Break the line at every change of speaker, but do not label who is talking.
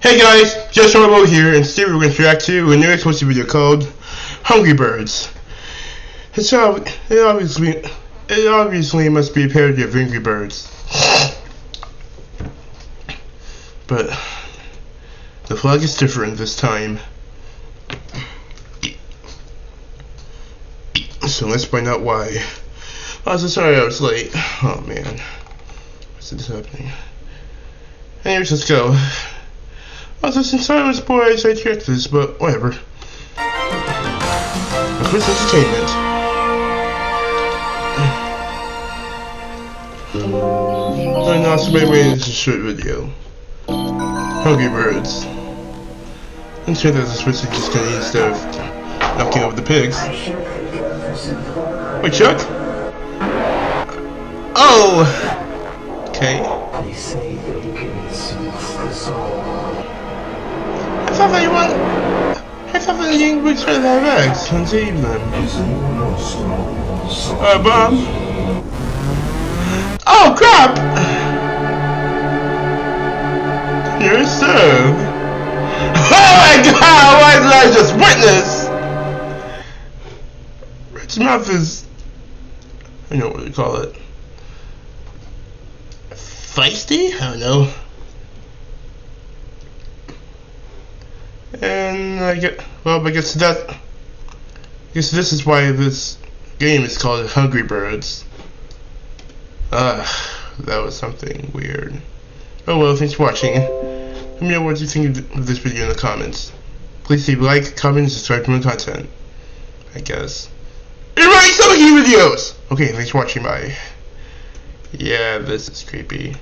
Hey guys, JusJarBo here, and today we're going to react to a new exclusive video called Hungry Birds. It obviously must be a parody of Angry Birds. But the flag is different this time. So let's find out why. Oh, so sorry I was late. Oh man. What's this happening? Anyways, let's go. I was listening to silence boys, I checked this, but whatever. A quick entertainment. And also maybe this is a short video. Hungry Birds. I'm sure there's a switch that just gonna eat instead of knocking over the pigs. Wait, Chuck? Oh! Okay.
They say bacon soothes the soul.
I thought that you would try to have eggs and save them. Bob? Oh, crap! You're served. Oh my god, why did I just witness? Red's mouth is... I know what they call it. Feisty? I don't know. And I guess this is why this game is called Hungry Birds. That was something weird. Oh well, thanks for watching. Let me know what you think of this video in the comments. Please leave a like, comment, and subscribe to my content. I guess. And write some videos! Okay, thanks for watching, bye. Yeah, this is creepy.